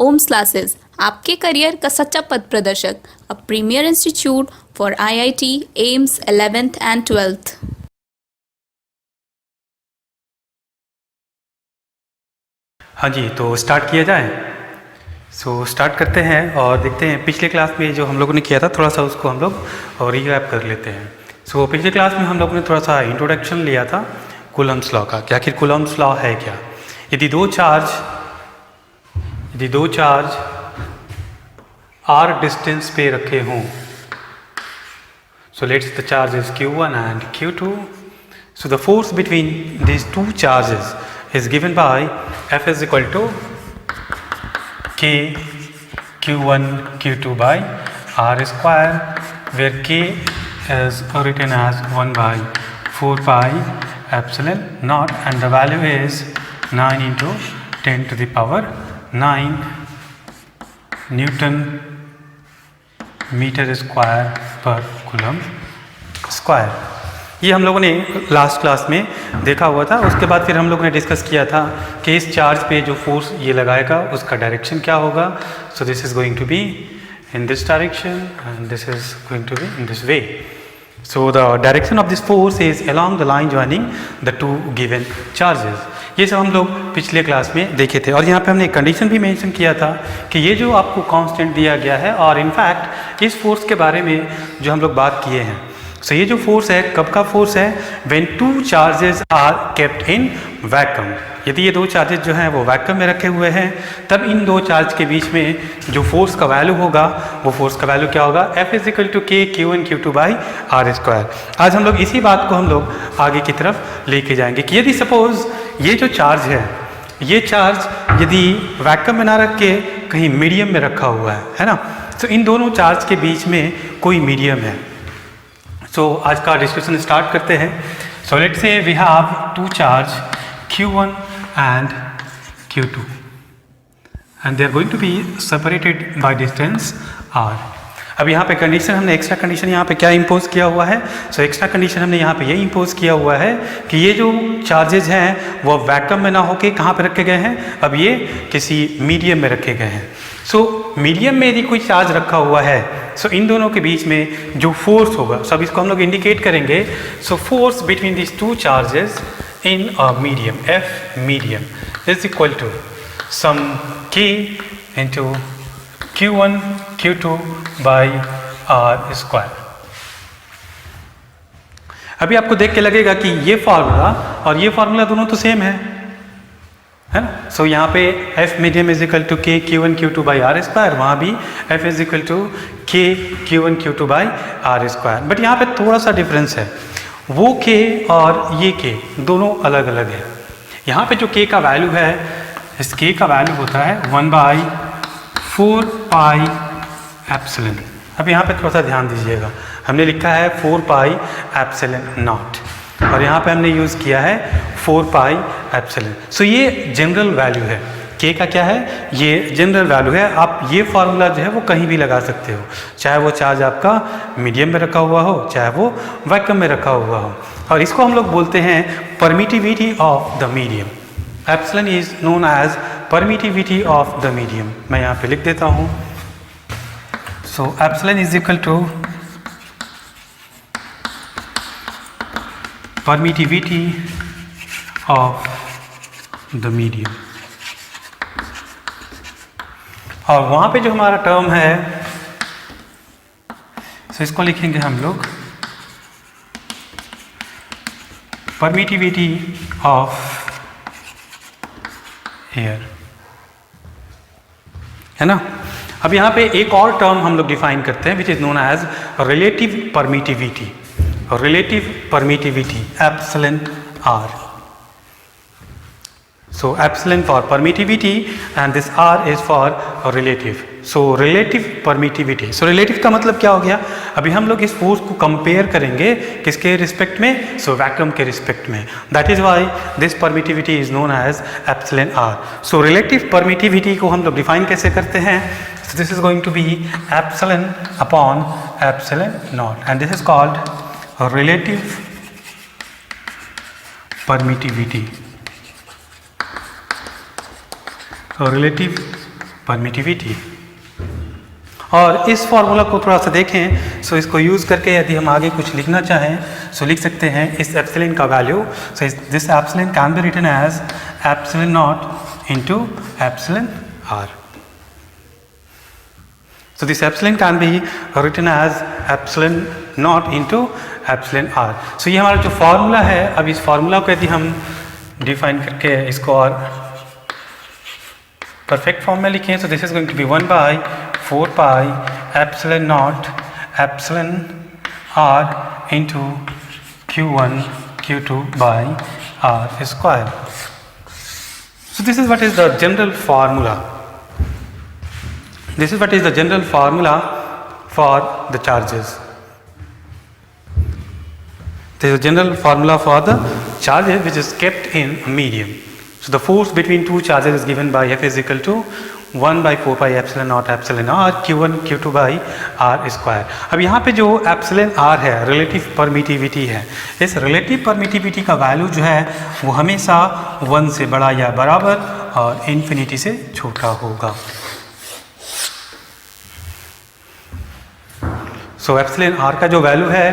Ohms classes, आपके career का सच्चा पथ प्रदर्शक, a premier institute for IIT, AIIMS 11th and 12th। हाँ जी, तो स्टार्ट किया जाए। स्टार्ट करते हैं और देखते हैं पिछले क्लास में जो हम लोगों ने किया था थोड़ा सा उसको हम लोग रिकैप कर लेते हैं। पिछले क्लास में हम लोगों ने थोड़ा सा इंट्रोडक्शन लिया था कूलम्ब्स लॉ का कि आखिर कूलम्ब्स लॉ है क्या। यदि दो चार्ज r डिस्टेंस पे रखे हों, so let's the charge is q1 and q2, so the force between these two charges is given by F is equal to k q1 q2 by r square, where k is written as 1 by 4 pi epsilon naught and the value is 9 into 10 to the power 9 Newton metre square पर coulomb square. ये हम लोगों ने last class में देखा हुआ था। उसके बाद फिर हम लोगों ने डिस्कस किया था कि इस चार्ज पे जो फोर्स ये लगाएगा उसका डायरेक्शन क्या होगा। So this is going to be in this direction and this is going to be in this way. So the direction of this force is along the line joining the two given charges. ये सब हम लोग पिछले class में देखे थे और यहाँ पे हमने कंडीशन भी मेंशन किया था कि ये जो आपको कांस्टेंट दिया गया है और इनफैक्ट इस फोर्स के बारे में जो हम लोग बात किए हैं। सो ये जो फोर्स है कब का फोर्स है, when two charges are kept in vacuum. यदि ये दो चार्जेस जो हैं वो वैक्यूम में रखे हुए हैं तब इन दो चार्ज के बीच में जो फोर्स का वैल्यू होगा वो फोर्स का वैल्यू क्या होगा, F इज इक्वल टू के Q1 Q2 by are square. आज हम लोग इसी बात को हम लोग आगे की तरफ लेके जाएंगे कि यदि सपोज ये जो चार्ज है ये चार्ज यदि वैक्यूम में ना रख के कहीं मीडियम में रखा हुआ है ना, तो इन दोनों चार्ज के बीच में कोई मीडियम है। आज का डिस्कशन स्टार्ट करते हैं। So let's say we have two charge Q1 and Q2 and they are going to be separated by distance r। अब यहाँ पे कंडीशन हमने एक्स्ट्रा कंडीशन यहाँ पे क्या इम्पोज किया हुआ है। एक्स्ट्रा कंडीशन हमने यहाँ पे ये इम्पोज किया हुआ है कि ये जो चार्जेज हैं वो वैक्यूम में ना होके कहाँ पे रखे गए हैं, अब ये किसी मीडियम में रखे गए हैं। मीडियम में यदि कोई चार्ज रखा हुआ है इन दोनों के बीच में जो फोर्स होगा सब इसको हम लोग इंडिकेट करेंगे। Force between this two charges in a medium, F medium is equal to some K into Q1 Q2 by R square। अभी आपको देख के लगेगा कि ये फार्मूला और ये फार्मूला दोनों तो सेम है ना। यहाँ पे F medium is equal to K Q1 Q2 by R square, वहाँ भी F is equal to K Q1 Q2 by R square। But यहाँ पे थोड़ा सा डिफरेंस है, वो K और ये K दोनों अलग अलग है। यहाँ पे जो K का वैल्यू है, इस K का वैल्यू होता है 1 बाई 4 पाई एप्सिलन। अब यहाँ पे थोड़ा सा ध्यान दीजिएगा, हमने लिखा है 4 पाई एप्सिलन नॉट और यहाँ पे हमने यूज़ किया है 4 पाई एप्सिलन। ये जनरल वैल्यू है, K का क्या है, ये जनरल वैल्यू है। आप ये फार्मूला जो है वो कहीं भी लगा सकते हो, चाहे वो चार्ज आपका मीडियम में रखा हुआ हो चाहे वो वैक्यूम में रखा हुआ हो। और इसको हम लोग बोलते हैं permittivity of the medium. Epsilon is known as permittivity of the medium. मैं यहाँ पे लिख देता हूँ। Epsilon is equal to permittivity of the medium. और वहाँ पे जो हमारा टर्म है इसको लिखेंगे हम लोग परमिटिविटी ऑफ एयर, है ना। अब यहाँ पे एक और टर्म हम लोग डिफाइन करते हैं which is known as relative permittivity. Relative permittivity epsilon R. Epsilon for permittivity and this R is for relative। relative permittivity। relative का मतलब क्या हो गया, अभी हम लोग इस फोर्स को कंपेयर करेंगे किसके रिस्पेक्ट में, वैक्यूम के रिस्पेक्ट में। That is why this permittivity is known as epsilon R. Relative permittivity को हम लोग डिफाइन कैसे करते हैं, this is going to be epsilon upon epsilon naught and this is called relative permittivity. relative permittivity. और इस formula को थोड़ा सा देखें, सो इसको यूज़ करके यदि हम आगे कुछ लिखना चाहें सो लिख सकते हैं इस एप्सिलॉन का value. So this epsilon can be written as epsilon naught into epsilon R. So this epsilon can be written as epsilon naught into epsilon r. So ये हमारा जो फॉर्मूला है, अब इस फॉर्मूला को यदि हम डिफाइन करके इसको और परफेक्ट फॉर्म में लिखें, so this is going to be 1 by 4 pi epsilon naught epsilon r into q1 q2 by r square. So this is what is the general formula. This is what is the general formula for the charges. There is a general formula for the charges which is kept in a medium. So the force between two charges is given by F is equal to 1 by 4 pi epsilon naught epsilon r q1 q2 by r square. अब यहाँ पे जो epsilon r है relative permittivity है, इस relative permittivity का value जो है वो हमेशा 1 से बड़ा या बराबर और इन्फिनिटी से छोटा होगा। सो एप्सिलॉन आर का जो वैल्यू है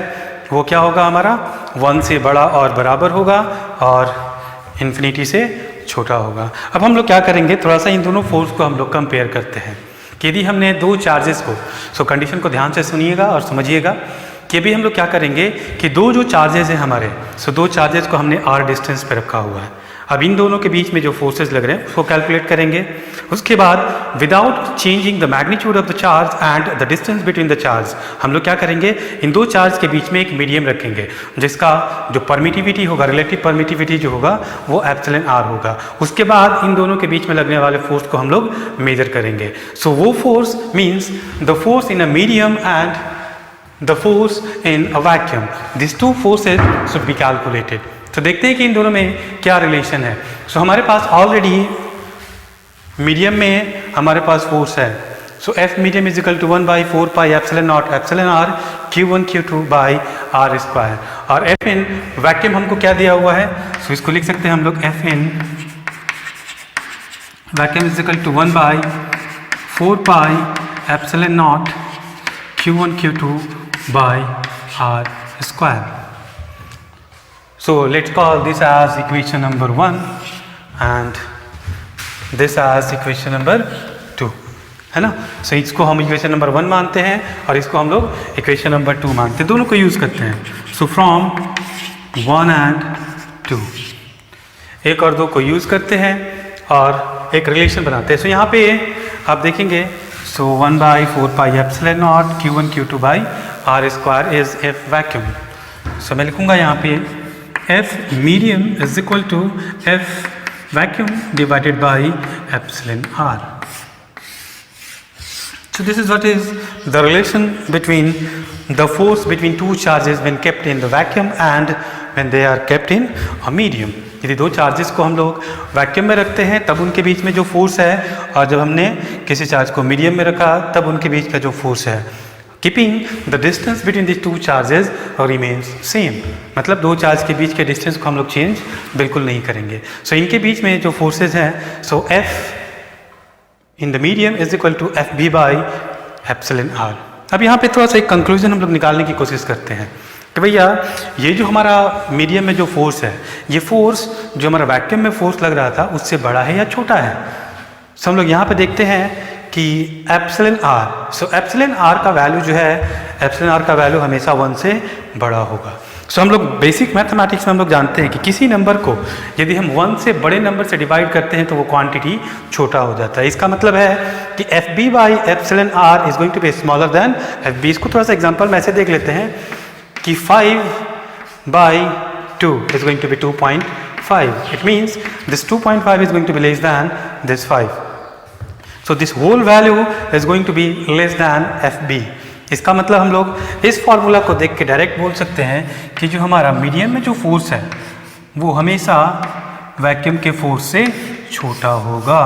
वो क्या होगा हमारा 1 से बड़ा और बराबर होगा और इन्फिनिटी से छोटा होगा। अब हम लोग क्या करेंगे, थोड़ा सा इन दोनों फोर्स को हम लोग कंपेयर करते हैं कि यदि हमने दो चार्जेस को, सो कंडीशन को ध्यान से सुनिएगा और समझिएगा कि अभी हम लोग क्या करेंगे कि दो जो चार्जेस हैं हमारे, सो दो चार्जेस को हमने आर डिस्टेंस पे रखा हुआ है। अब इन दोनों के बीच में जो फोर्सेस लग रहे हैं उसको कैलकुलेट करेंगे। उसके बाद without changing the magnitude of the charge and the distance between the charge, हम लोग क्या करेंगे, इन दो चार्ज के बीच में एक मीडियम रखेंगे जिसका जो परमिटिविटी होगा, रिलेटिव परमिटिविटी जो होगा वो एप्सिलॉन आर होगा। उसके बाद इन दोनों के बीच में लगने वाले फोर्स को हम लोग मेजर करेंगे। सो वो force means the force in a medium and the force in a vacuum. These two forces should be calculated. तो देखते हैं कि इन दोनों में क्या रिलेशन है। सो हमारे पास ऑलरेडी मीडियम में हमारे पास फोर्स है। So F medium is equal to 1 by 4 pi epsilon naught epsilon r q1 q2 by r square. और एफ इन वैक्यूम हमको क्या दिया हुआ है, सो इसको लिख सकते हैं हम लोग F in vacuum is equal to 1 by 4 pi epsilon naught q1 q2 by r square. So let's call this as equation number 1 and this as equation number 2, है ना। सो इसको हम इक्वेशन नंबर 1 मानते हैं और इसको हम लोग इक्वेशन नंबर 2 मानते हैं, दोनों को यूज़ करते हैं। सो फ्रॉम 1 and 2, 1 और 2 को यूज़ करते हैं और एक रिलेशन बनाते हैं। सो यहाँ पे आप देखेंगे, सो 1 by 4 pi epsilon naught q1 q2 by r square is f vacuum. सो मैं लिखूँगा यहाँ पे f medium is equal to f vacuum divided by epsilon r. So this is what is the relation between the force between two charges when kept in the vacuum and when they are kept in a medium. यदि दो charges को हम लोग vacuum में रखते हैं तब उनके बीच में जो फोर्स है, और जब हमने किसी चार्ज को मीडियम में रखा तब उनके बीच का जो फोर्स है, keeping the distance between this two charges remains same. मतलब दो चार्ज के बीच के डिस्टेंस को हम लोग चेंज बिल्कुल नहीं करेंगे। सो इनके बीच में जो फोर्सेज हैं, so F in the medium is equal to F B by epsilon R. अब यहाँ पे थोड़ा सा एक कंक्लूजन हम लोग निकालने की कोशिश करते हैं कि भैया ये जो हमारा मीडियम में जो फोर्स है, ये फोर्स जो हमारा वैक्यूम में फोर्स लग रहा था उससे बड़ा है या छोटा है। सो हम लोग यहाँ पे देखते हैं कि epsilon R, so epsilon R का वैल्यू जो है, एप्सिलॉन आर का वैल्यू हमेशा 1 से बड़ा होगा। सो हम लोग बेसिक मैथमेटिक्स में हम लोग जानते हैं कि किसी नंबर को यदि हम 1 से बड़े नंबर से डिवाइड करते हैं तो वो क्वांटिटी छोटा हो जाता है। इसका मतलब है कि F B by epsilon R is going to be smaller than F B. इसको थोड़ा सा एग्जाम्पल में ऐसे देख लेते हैं कि 5 by 2 is going to be 2.5. It means this 2.5 is going to be less than this 5. So this whole value is going to be less than FB. इसका मतलब हम लोग इस फॉर्मूला को देख के डायरेक्ट बोल सकते हैं कि जो हमारा मीडियम में जो फोर्स है वो हमेशा वैक्यूम के फोर्स से छोटा होगा।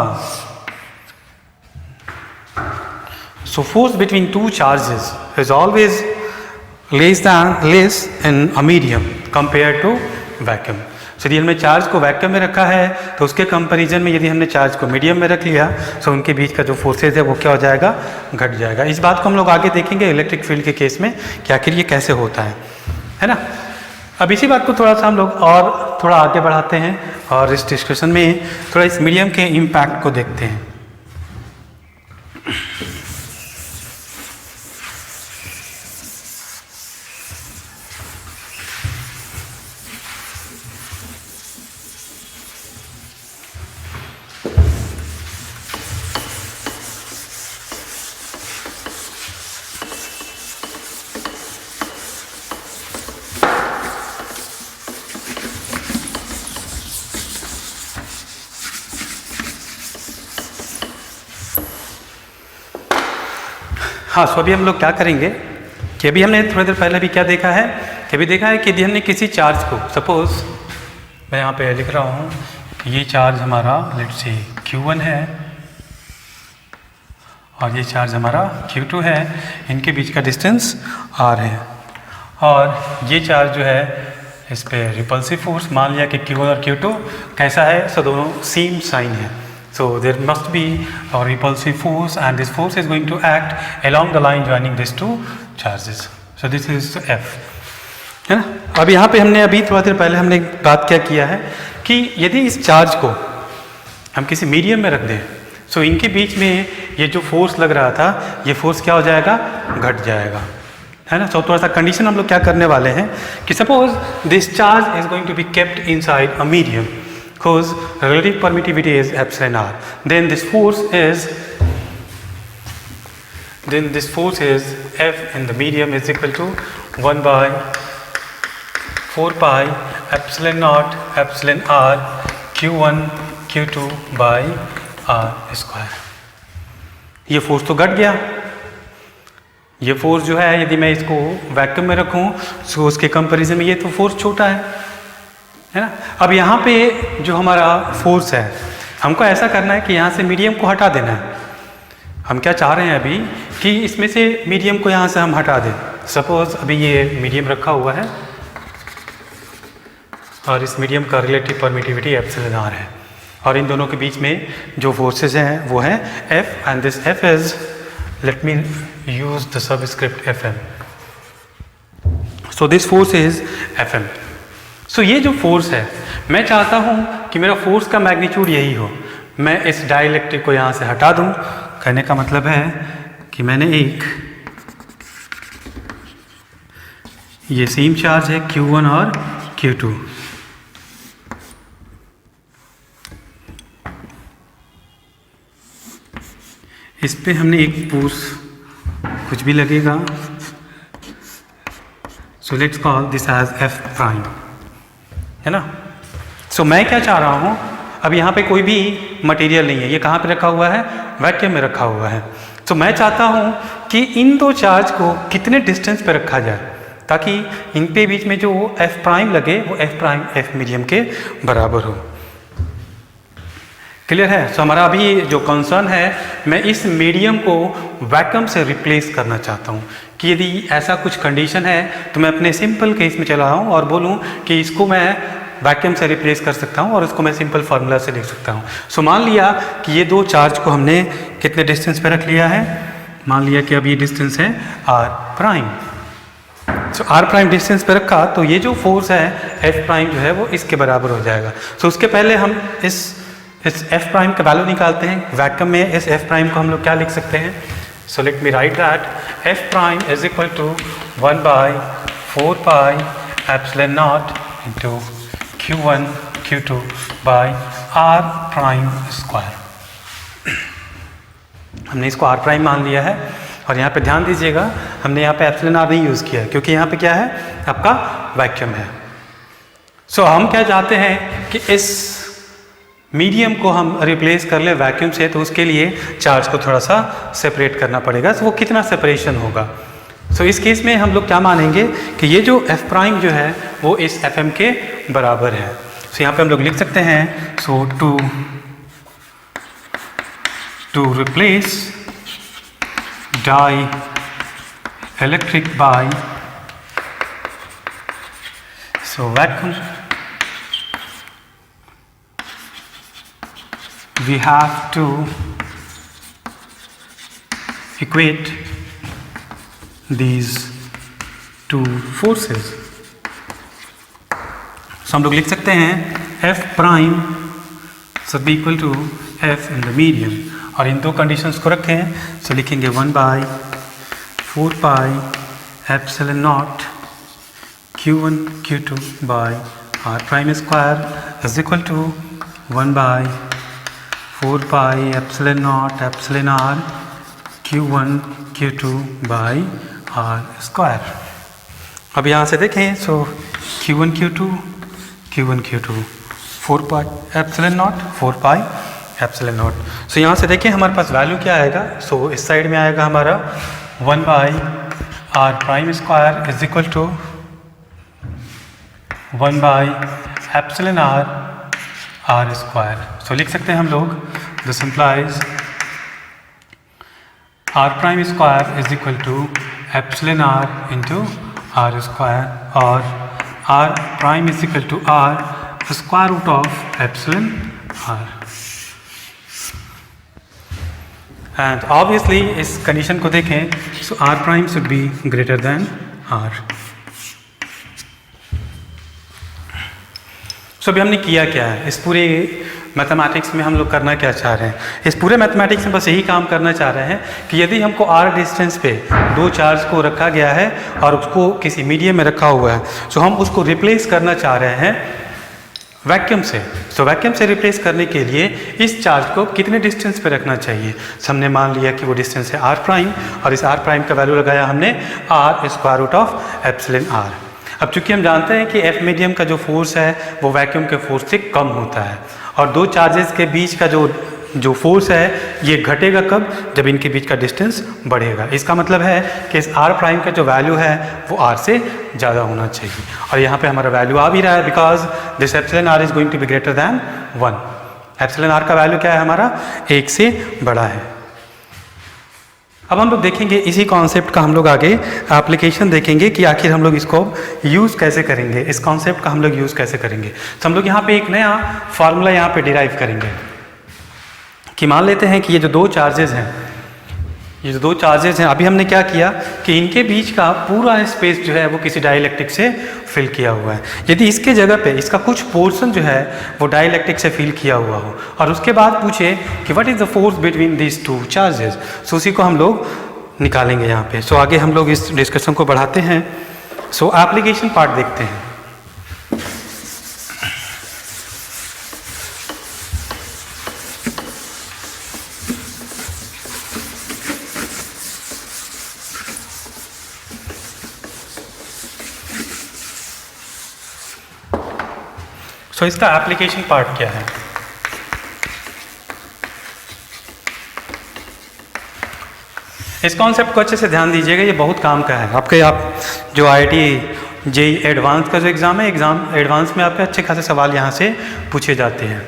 So force between two charges is always less in a medium compared to vacuum. सो यदि हमने चार्ज को वैक्यूम में रखा है तो उसके कंपैरिजन में यदि हमने चार्ज को मीडियम में रख लिया तो उनके बीच का जो फोर्सेज है वो क्या हो जाएगा, घट जाएगा। इस बात को हम लोग आगे देखेंगे इलेक्ट्रिक फील्ड के केस में कि आखिर ये कैसे होता है ना। अब इसी बात को थोड़ा सा हम लोग और थोड़ा आगे बढ़ाते हैं और इस डिस्कशन में थोड़ा इस मीडियम के इम्पैक्ट को देखते हैं। हाँ, सो अभी हम लोग क्या करेंगे कि अभी हमने थोड़ी देर पहले भी क्या देखा है कि अभी देखा है कि यदि हमने किसी चार्ज को, सपोज मैं यहाँ पे लिख रहा हूँ कि ये चार्ज हमारा लेट्स से Q1 है और ये चार्ज हमारा Q2 है, इनके बीच का डिस्टेंस R है और ये चार्ज जो है इस पे रिपल्सिव फोर्स मान लिया कि Q1 और Q2 कैसा है, सो दोनों सेम साइन है। So there must be a repulsive force and this force is going to act along the line joining these two charges. So this is F, है ना। अब यहाँ पे हमने अभी थोड़ा देर पहले हमने एक बात क्या किया है कि यदि इस चार्ज को हम किसी मीडियम में रख दें सो इनके बीच में ये जो फोर्स लग रहा था ये फोर्स क्या हो जाएगा, घट जाएगा, है ना। सो थोड़ा सा कंडीशन हम लोग क्या करने वाले हैं कि suppose this charge is going to be kept inside a medium whose relative permittivity is epsilon r, then this force is F in the medium is equal to 1 by 4 pi epsilon naught epsilon r Q1 Q2 by r square। ये force तो घट गया। ये force जो है यदि मैं इसको वैक्यूम में रखूं तो उसके कंपैरिजन में ये तो फोर्स छोटा है ना। अब यहाँ पे जो हमारा फोर्स है हमको ऐसा करना है कि यहाँ से मीडियम को हटा देना है। हम क्या चाह रहे हैं अभी कि इसमें से मीडियम को यहाँ से हम हटा दें। सपोज अभी ये मीडियम रखा हुआ है और इस मीडियम का रिलेटिव परमिटिविटी एप्सिलॉन r है और इन दोनों के बीच में जो फोर्सेस हैं वो है F and this F is, let me use the subscript Fm, so this force is Fm। सो ये जो फोर्स है मैं चाहता हूँ कि मेरा फोर्स का मैग्नीट्यूड यही हो, मैं इस डाइलेक्ट्रिक को यहाँ से हटा दूँ। कहने का मतलब है कि मैंने एक ये सेम चार्ज है Q1 और Q2, इस पे हमने एक फोर्स कुछ भी लगेगा, so let's call this as F prime, है ना। सो मैं क्या चाह रहा हूँ, अब यहाँ पे कोई भी मटेरियल नहीं है, ये कहाँ पे रखा हुआ है, वैक्यूम में रखा हुआ है। सो मैं चाहता हूँ कि इन दो चार्ज को कितने डिस्टेंस पे रखा जाए ताकि इन पे बीच में जो F प्राइम लगे वो F प्राइम F मीडियम के बराबर हो। क्लियर है। सो हमारा अभी जो कंसर्न है मैं इस मीडियम को वैक्यूम से रिप्लेस करना चाहता हूँ कि यदि ऐसा कुछ कंडीशन है तो मैं अपने सिंपल केस में चला आऊँ और बोलूँ कि इसको मैं वैक्यूम से रिप्लेस कर सकता हूँ और उसको मैं सिंपल फार्मूला से लिख सकता हूँ। सो मान लिया कि ये दो चार्ज को हमने कितने डिस्टेंस पे रख लिया है, मान लिया कि अब ये डिस्टेंस है r प्राइम। सो r प्राइम डिस्टेंस पे रखा तो ये जो फोर्स है F प्राइम जो है वो इसके बराबर हो जाएगा। सो उसके पहले हम इस F प्राइम का वैल्यू निकालते हैं। वैक्यूम में इस F प्राइम को हम लोग क्या लिख सकते हैं, so let me write that F prime is equal to 1 by 4 pi epsilon naught into Q1 Q2 by R prime square. हमने इसको R प्राइम मान लिया है और यहाँ पे ध्यान दीजिएगा हमने यहाँ पे एप्सिलॉन R नहीं यूज़ किया है क्योंकि यहाँ पे क्या है, आपका वैक्यूम है। सो हम क्या चाहते हैं कि इस मीडियम को हम रिप्लेस कर ले वैक्यूम से, तो उसके लिए चार्ज को थोड़ा सा सेपरेट करना पड़ेगा। तो वो कितना सेपरेशन होगा। सो इस केस में हम लोग क्या मानेंगे कि ये जो F प्राइम जो है वो इस Fm के बराबर है। सो यहाँ पे हम लोग लिख सकते हैं, so to replace dielectric by so vacuum we have to equate these two forces. So हम लोग लिख सकते हैं F prime should be equal to F in the medium, और इन दो कंडीशंस को रखें. सो लिखेंगे 1/4 pi epsilon naught Q1 Q2 by R prime square is equal to 1/4 pi epsilon naught epsilon R Q1 Q2 by R square. अब यहाँ से देखें. So Q1 Q2 4 pi epsilon naught 4 pi epsilon naught. So यहाँ से देखें हमारे पास value क्या आएगा. सो इस साइड में आएगा हमारा 1/R prime square is equal to 1/एप्सिलॉन R स्क्वायर. सो लिख सकते हैं हम लोग this implies R prime square is equal to epsilon R into R square, और R prime is equal to R square root of epsilon R. And obviously इस condition को देखें. So R prime should be greater than R. So अभी हमने किया क्या है इस पूरे मैथमेटिक्स में. हम लोग करना क्या चाह रहे हैं इस पूरे मैथमेटिक्स में? बस यही काम करना चाह रहे हैं कि यदि हमको R डिस्टेंस पे दो चार्ज को रखा गया है और उसको किसी मीडियम में रखा हुआ है, सो हम उसको रिप्लेस करना चाह रहे हैं वैक्यूम से. सो वैक्यूम से रिप्लेस करने के लिए इस चार्ज को कितने डिस्टेंस पे रखना चाहिए? सो हमने मान लिया कि वो डिस्टेंस है R प्राइम, और इस R प्राइम का वैल्यू लगाया हमने R square root of epsilon R. अब चूंकि हम जानते हैं कि F मीडियम का जो फोर्स है वो वैक्यूम के फोर्स से कम होता है, और दो चार्जेस के बीच का जो फोर्स है ये घटेगा कब? जब इनके बीच का डिस्टेंस बढ़ेगा. इसका मतलब है कि इस R प्राइम का जो वैल्यू है वो R से ज़्यादा होना चाहिए, और यहाँ पे हमारा वैल्यू आ भी रहा है because this epsilon R is going to be greater than 1. Epsilon R का वैल्यू क्या है हमारा? 1 से बड़ा है. अब हम लोग देखेंगे इसी कॉन्सेप्ट का हम लोग आगे एप्लीकेशन देखेंगे कि आखिर हम लोग इसको यूज़ कैसे करेंगे, इस कॉन्सेप्ट का हम लोग यूज़ कैसे करेंगे. तो हम लोग यहाँ पे एक नया फार्मूला यहाँ पे डिराइव करेंगे कि मान लेते हैं कि ये जो दो चार्जेस हैं, अभी हमने क्या किया कि इनके बीच का पूरा स्पेस जो है वो किसी डाइलेक्ट्रिक से फिल किया हुआ है. यदि इसके जगह पे इसका कुछ पोर्शन जो है वो डाइलेक्ट्रिक से फिल किया हुआ हो, और उसके बाद पूछे कि what is the force between these two charges, so उसी को हम लोग निकालेंगे यहाँ पे. सो आगे हम लोग इस डिस्कशन को बढ़ाते हैं. सो एप्लीकेशन पार्ट देखते हैं. सो इसका एप्लीकेशन पार्ट क्या है? इस कॉन्सेप्ट को अच्छे से ध्यान दीजिएगा, ये बहुत काम का है आपके. आप जो IIT JEE एडवांस का जो एग्ज़ाम है, एग्ज़ाम एडवांस में आपके अच्छे खासे सवाल यहाँ से पूछे जाते हैं.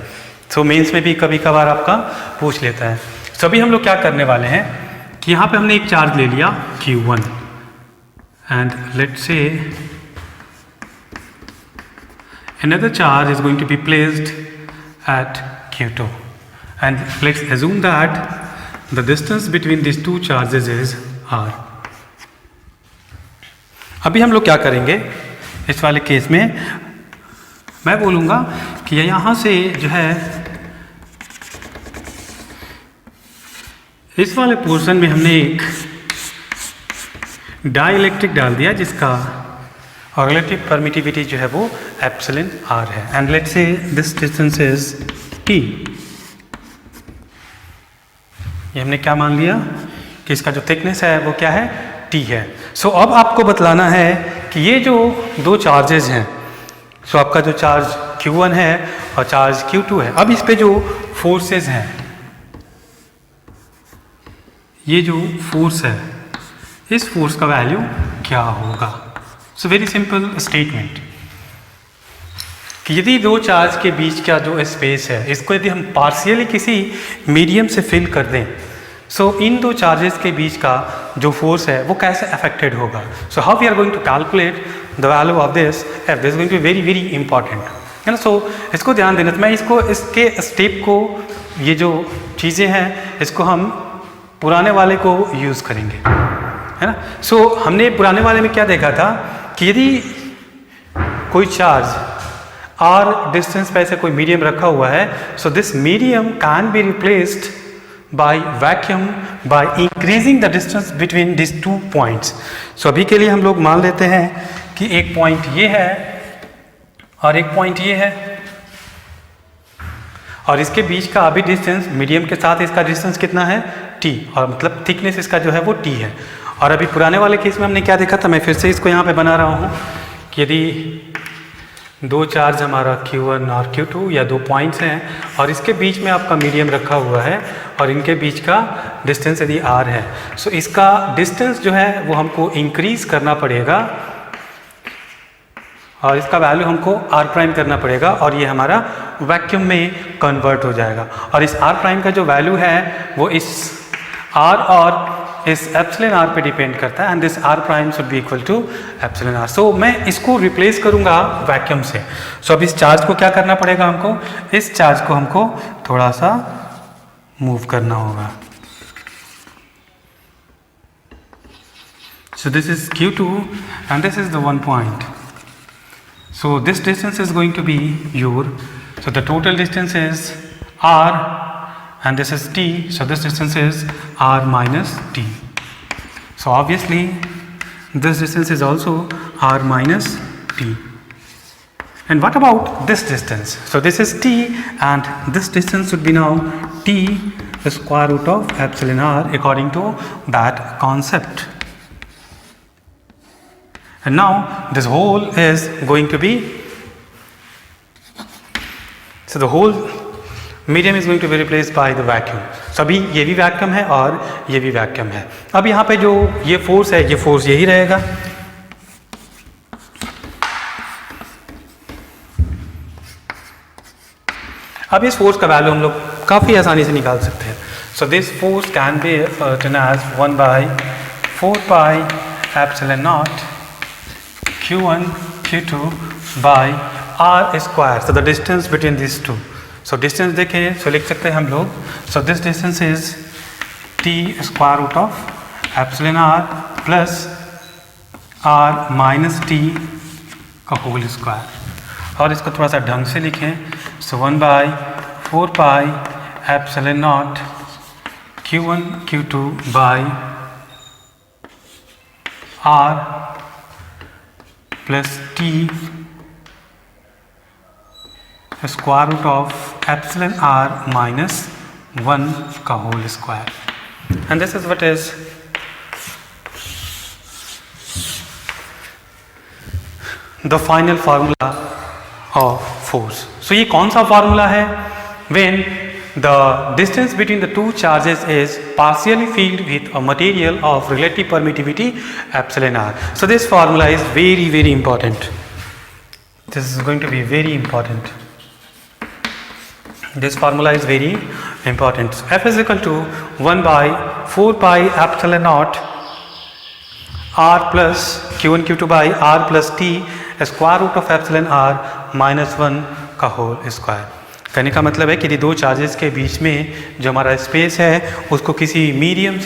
सो मेंस में भी कभी कभार आपका पूछ लेता है. सो अभी हम लोग क्या करने वाले हैं कि यहाँ पे हमने एक चार्ज ले लिया Q1, and let's say another charge is going to be placed at Q2, and let's assume that the distance between these two charges is R. अभी हम लोग क्या करेंगे इस वाले केस में? मैं बोलूँगा कि यहाँ से जो है इस वाले पोर्शन में हमने एक डाइलेक्ट्रिक डाल दिया जिसका और रिलेटिव परमिटिविटी जो है वो एप्सिलॉन R है, and let's say this distance is T. ये हमने क्या मान लिया कि इसका जो थिकनेस है वो क्या है? T है. सो अब आपको बतलाना है कि ये जो दो चार्जेस हैं, सो आपका जो चार्ज Q1 है और चार्ज Q2 है, अब इस पे जो फोर्सेस हैं, ये जो फोर्स है इस फोर्स का वैल्यू क्या होगा? सो वेरी सिंपल स्टेटमेंट कि यदि दो चार्ज के बीच का जो स्पेस है इसको यदि हम पार्शियली किसी मीडियम से फिल कर दें, सो इन दो चार्जेस के बीच का जो फोर्स है वो कैसे अफेक्टेड होगा. So how we are going to calculate the value of this. This is going to be very very important. है ना। सो इसको ध्यान देना, तो मैं इसके स्टेप को, ये जो चीज़ें हैं इसको हम पुराने वाले को यूज़ करेंगे, है ना। सो हमने पुराने वाले में क्या देखा था कि यदि कोई चार्ज r डिस्टेंस पे ऐसे कोई मीडियम रखा हुआ है, so this medium can be replaced by vacuum by increasing the distance between this 2 points. So अभी के लिए हम लोग मान लेते हैं कि एक पॉइंट ये है और एक पॉइंट ये है, और इसके बीच का अभी डिस्टेंस, मीडियम के साथ इसका डिस्टेंस कितना है t, और मतलब थिकनेस इसका जो है वो t है। और अभी पुराने वाले केस में हमने क्या देखा था, मैं फिर से इसको यहाँ पे बना रहा हूँ कि यदि दो चार्ज हमारा Q1 और Q2 या 2 पॉइंट्स हैं और इसके बीच में आपका मीडियम रखा हुआ है और इनके बीच का डिस्टेंस यदि r है, सो इसका डिस्टेंस जो है वो हमको इंक्रीज करना पड़ेगा और इसका वैल्यू हमको r प्राइम करना पड़ेगा, और ये हमारा वैक्यूम में कन्वर्ट हो जाएगा। और इस r प्राइम का जो वैल्यू है वो इस r और इस एप्सिलॉन r पे डिपेंड करता है, and this r prime should be equal to epsilon r। So मैं इसको रिप्लेस करूंगा वैक्यूम से। सो अब इस चार्ज को क्या करना पड़ेगा हमको, इस चार्ज को हमको थोड़ा सा मूव करना होगा। So this is Q2 and this is the 1 point. So this distance is going to be your, so the total distance is r and this is t, so this distance is r minus t. So obviously this distance is also r minus t. And what about this distance? So this is t and this distance should be now t the square root of epsilon r according to that concept. And now this whole is going to be, so the whole medium is going to be replaced by the vacuum. So अभी ये भी vacuum है और ये भी vacuum है। अब यहाँ पे जो ये फोर्स है, ये फोर्स यही रहेगा। अब इस फोर्स का वैल्यू हम लोग काफ़ी आसानी से निकाल सकते हैं। So this force can be written as 1/4 pi epsilon naught Q1 Q2 by r square, so the distance between these two. So distance देखें, so लिख सकते हैं हम लोग, so this distance is t square root of epsilon r plus r minus t का whole square। और इसको थोड़ा सा ढंग से लिखें, so 1/4 pi epsilon naught Q1 Q2 by r plus t square root of epsilon r minus 1 का whole square, and this is what is the final formula of force. So ये कौन सा formula है? When the distance between the two charges is partially filled with a material of relative permittivity epsilon r. So this formula is very, very important. This is going to be very important. This formula is very important. So F is equal to 1/4 pi epsilon naught r plus Q1 Q2 by r plus t square root of epsilon r minus 1 का whole square। कहने का मतलब है कि यदि दो charges के बीच में जो हमारा स्पेस है उसको किसी मीडियम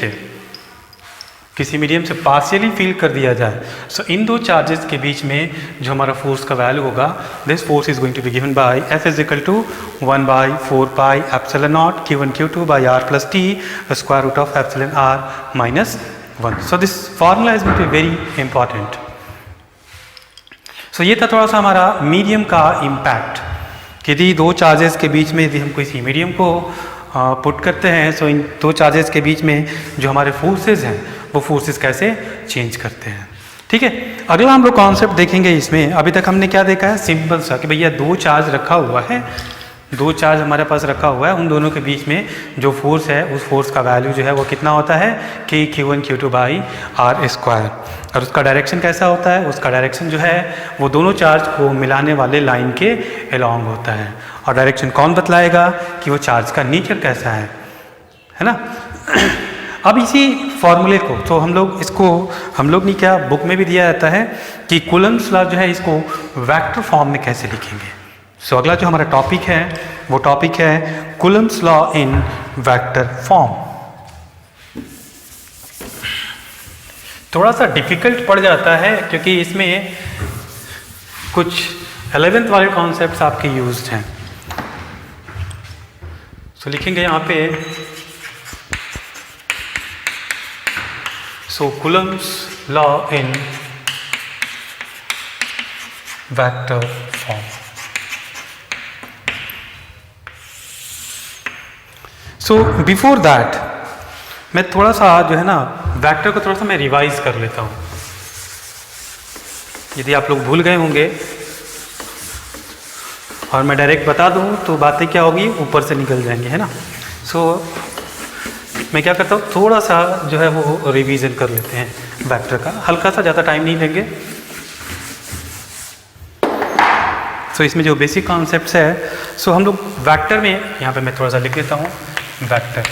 से पार्शियली फिल कर दिया जाए, सो इन दो चार्जेस के बीच में जो हमारा फोर्स का वैल्यू होगा, this force is going to be given by F is equal to 1/4 pi epsilon naught Q1 Q2 by r plus t square root of epsilon r minus 1। So this formula is going to be very important. So ये था थोड़ा सा हमारा medium का impact, यदि दो charges के बीच में यदि हम किसी मीडियम को पुट करते हैं, सो इन दो चार्जेस के बीच में जो हमारे फोर्सेस हैं वो फोर्सेस कैसे चेंज करते हैं। ठीक है, अगला हम लोग कॉन्सेप्ट देखेंगे इसमें। अभी तक हमने क्या देखा है, सिंपल सा कि भैया दो चार्ज रखा हुआ है, दो चार्ज हमारे पास रखा हुआ है, उन दोनों के बीच में जो फोर्स है उस फोर्स का वैल्यू जो है वो कितना होता है कि Q1 Q2 by r square, और उसका डायरेक्शन कैसा होता है, उसका डायरेक्शन जो है वो दोनों चार्ज को मिलाने वाले लाइन के अलोंग होता है। और डायरेक्शन कौन बतलाएगा कि वो चार्ज का नेचर कैसा है ना। अब इसी फॉर्मूले को तो हम लोग नहीं क्या बुक में भी दिया जाता है कि कूलम्ब्स लॉ जो है इसको वेक्टर फॉर्म में कैसे लिखेंगे, सो अगला जो हमारा टॉपिक है वो टॉपिक है Coulomb's law in vector form. थोड़ा सा डिफिकल्ट पड़ जाता है क्योंकि इसमें कुछ 11th वाले कॉन्सेप्ट्स आपके यूज्ड हैं। सो लिखेंगे यहाँ पे so Coulomb's law in vector form. So before that मैं थोड़ा सा जो है ना वेक्टर को थोड़ा सा मैं रिवाइज कर लेता हूँ। यदि आप लोग भूल गए होंगे और मैं डायरेक्ट बता दूँ तो बातें क्या होगी, ऊपर से निकल जाएंगे, है ना। सो मैं क्या करता हूँ, थोड़ा सा जो है वो रिवीजन कर लेते हैं वेक्टर का, हल्का सा, ज़्यादा टाइम नहीं लेंगे। सो इसमें जो बेसिक कॉन्सेप्ट्स है, सो हम लोग वेक्टर में यहाँ पे मैं थोड़ा सा लिख देता हूँ वेक्टर।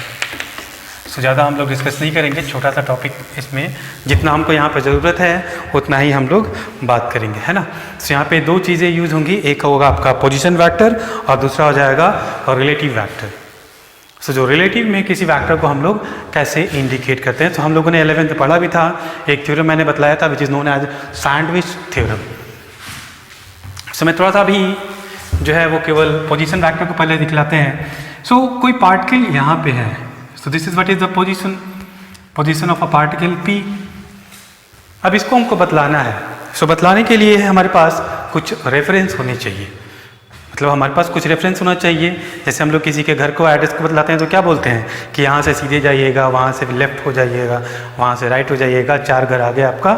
सो ज़्यादा हम लोग डिस्कस नहीं करेंगे, छोटा सा टॉपिक इसमें, जितना हमको यहाँ पे ज़रूरत है उतना ही हम लोग बात करेंगे, है ना। सो यहाँ पे दो चीज़ें यूज़ होंगी, एक होगा आपका पोजीशन वेक्टर और दूसरा हो जाएगा रिलेटिव वेक्टर। सो जो रिलेटिव में किसी वेक्टर को हम लोग कैसे इंडिकेट करते हैं, तो हम लोगों ने 11th पढ़ा भी था, एक थ्योरम मैंने बतलाया था which is known as sandwich theorem. So मैं थोड़ा सा अभी जो है वो केवल पोजीशन वेक्टर को पहले दिखलाते हैं। सो कोई पार्टिकल यहाँ पे है, so this is what is the position of a particle P। अब इसको हमको बतलाना है। सो बतलाने के लिए हमारे पास कुछ रेफरेंस होने चाहिए, मतलब हमारे पास कुछ रेफरेंस होना चाहिए। जैसे हम लोग किसी के घर को एड्रेस को बतलाते हैं तो क्या बोलते हैं कि यहाँ से सीधे जाइएगा, वहाँ से लेफ्ट हो जाइएगा, वहाँ से राइट हो जाइएगा, 4 घर आगे आपका,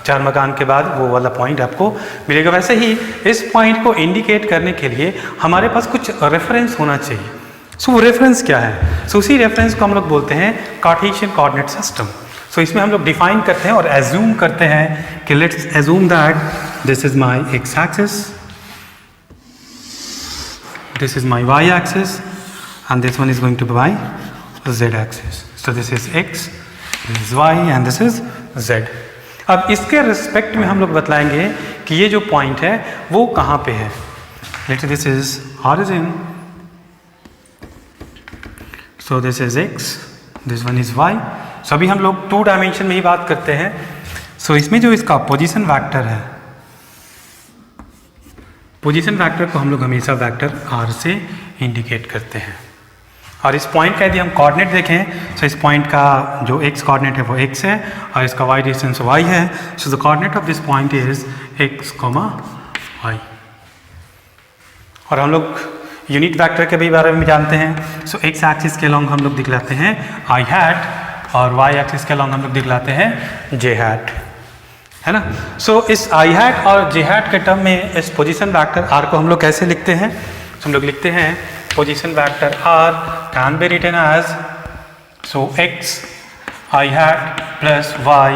4 मकान के बाद वो वाला पॉइंट आपको मिलेगा। वैसे ही इस पॉइंट को इंडिकेट करने के लिए हमारे पास कुछ रेफरेंस होना चाहिए। सो वो रेफरेंस क्या है? सो उसी रेफरेंस को हम लोग बोलते हैं कार्टेशियन कोऑर्डिनेट सिस्टम। सो इसमें हम लोग डिफाइन करते हैं और एज्यूम करते हैं कि let's assume that this is my ex axis, this is my y axis and this one is going to be my z axis. So this is x, this is y and this is z. अब इसके respect में हम लोग बतलाएंगे कि ये जो point है वो कहाँ पे है। Let's say this is origin, so this is x, this one is y. So अभी हम लोग 2 डायमेंशन में ही बात करते हैं। So इसमें जो इसका पोजीशन वेक्टर है, पोजीशन वेक्टर को हम लोग हमेशा वेक्टर r से इंडिकेट करते हैं। और इस पॉइंट का यदि हम कोऑर्डिनेट देखें तो इस पॉइंट का जो x कोऑर्डिनेट है वो x है और इसका y डिस्टेंस y है। So the coordinate of this point is x, y। और हम लोग यूनिट वेक्टर के भी बारे में जानते हैं। सो x एक्सिस के लॉन्ग हम लोग दिखलाते हैं i हैट और y एक्सिस के लॉन्ग हम लोग दिखलाते हैं j हैट, है ना। सो इस i हैट और j हैट के टर्म में इस पोजीशन वेक्टर r को हम लोग कैसे लिखते हैं? तो हम लोग लिखते हैं position vector r can be written as so x i hat plus y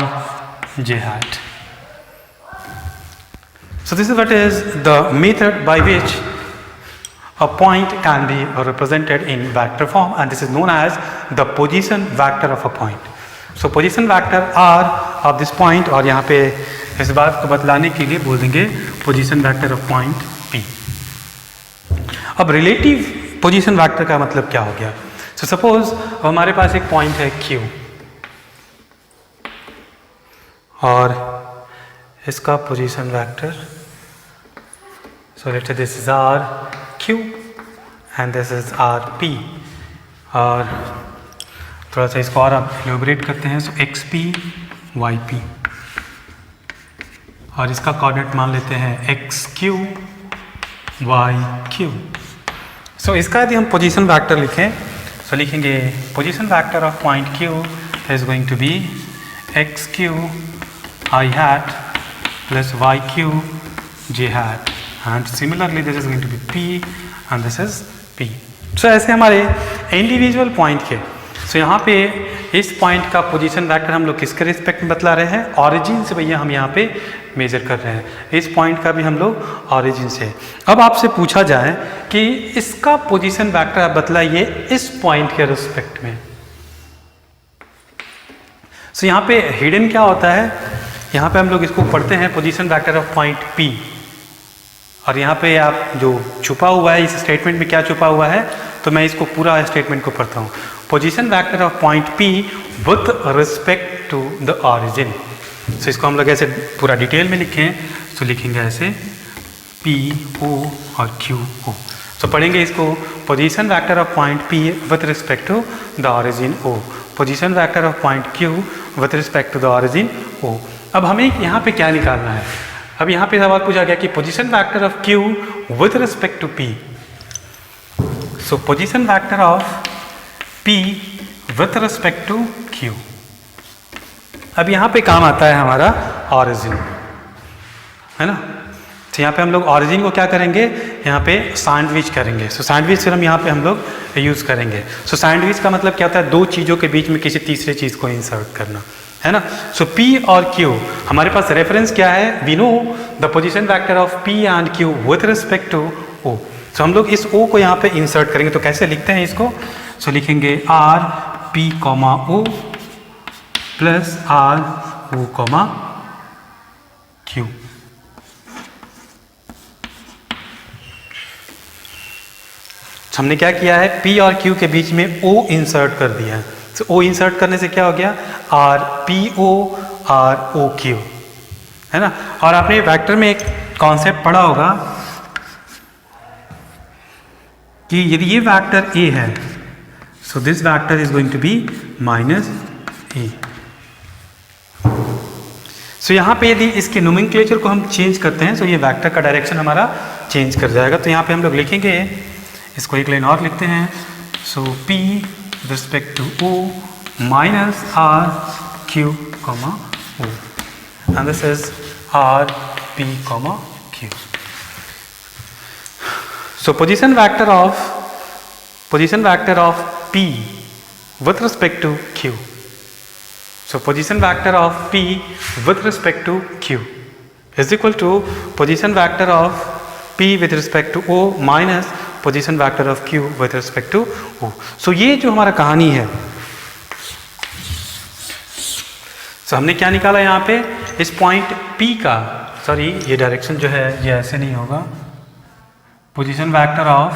j hat. So this is what is the method by which a point can be represented in vector form and this is known as the position vector of a point. So position vector r of this point, और यहाँ पे इस बात को बतलाने के लिए बोल देंगे position vector of point P. अब relative position vector का मतलब क्या हो गया? So suppose हमारे पास एक point है Q और इसका position vector, so let's say this is r Q and this is RP, और थोड़ा सा इसको और आप एलोबरेट करते हैं। सो XP YP और इसका कोऑर्डिनेट मान लेते हैं XQ YQ। सो इसका यदि हम पोजीशन वेक्टर लिखें तो लिखेंगे position vector of point Q is going to be XQ I hat plus YQ J hat and similarly this is going to be P and this is P. So ऐसे हमारे individual point के, so यहाँ पे इस point का position vector हम लोग किसके रिस्पेक्ट में बतला रहे हैं? ऑरिजिन से भैया हम यहाँ पे मेजर कर रहे हैं, इस पॉइंट का भी हम लोग ऑरिजिन से। अब आपसे पूछा जाए कि इसका पोजीशन वेक्टर आप बतलाइए इस पॉइंट के रिस्पेक्ट में। so यहाँ पे हिडन क्या होता है? यहाँ पे हम लोग इसको पढ़ते हैं position vector of point P और यहाँ पे आप जो छुपा हुआ है इस स्टेटमेंट में क्या छुपा हुआ है, तो मैं इसको पूरा स्टेटमेंट को पढ़ता हूँ। Position vector of point P with respect to the origin. So इसको हम लोग ऐसे पूरा डिटेल में लिखें तो लिखेंगे ऐसे P O और Q O। तो पढ़ेंगे इसको, position vector of point P with respect to the origin O, position vector of point Q with respect to the origin O। अब हमें यहाँ पे क्या निकालना है? अब यहाँ पे सवाल पूछा गया कि position vector of Q with respect to P। So position vector of P with respect to Q। अब यहाँ पे काम आता है हमारा ऑरिजिन, है ना। तो यहाँ पे हम लोग ऑरिजिन को क्या करेंगे, यहाँ पे सैंडविच करेंगे। सो सैंडविच फिर हम लोग यूज़ करेंगे। सो सैंडविच का मतलब क्या होता है, दो चीज़ों के बीच में किसी तीसरे चीज़ को इंसर्ट करना, है ना। सो P और Q हमारे पास रेफरेंस क्या है, we know the position vector of P and Q with respect to O। So हम लोग इस O को यहाँ पे इंसर्ट करेंगे। तो कैसे लिखते हैं इसको, सो लिखेंगे R P O plus R O Q। हमने क्या किया है, P और Q के बीच में O इंसर्ट कर दिया है। तो O इंसर्ट करने से क्या हो गया, R P O R O Q, है ना। और आपने वेक्टर में एक कॉन्सेप्ट पढ़ा होगा कि यदि ये वेक्टर A है, so this vector is going to be minus A। So यहाँ पे यदि इसके नोमेनक्लेचर को हम चेंज करते हैं तो ये वेक्टर का डायरेक्शन हमारा चेंज कर जाएगा। तो यहाँ पे हम लोग लिखेंगे, इसको एक लाइन और लिखते हैं। So P respect to O minus R Q O and this is R P Q। So position vector of P with respect to Q। So position vector of P with respect to Q is equal to position vector of P with respect to O minus position vector of Q with respect to O। So ये जो हमारा कहानी है, so हमने क्या निकाला यहाँ पे, इस पॉइंट P का, सॉरी ये डायरेक्शन जो है ये ऐसे नहीं होगा, position vector of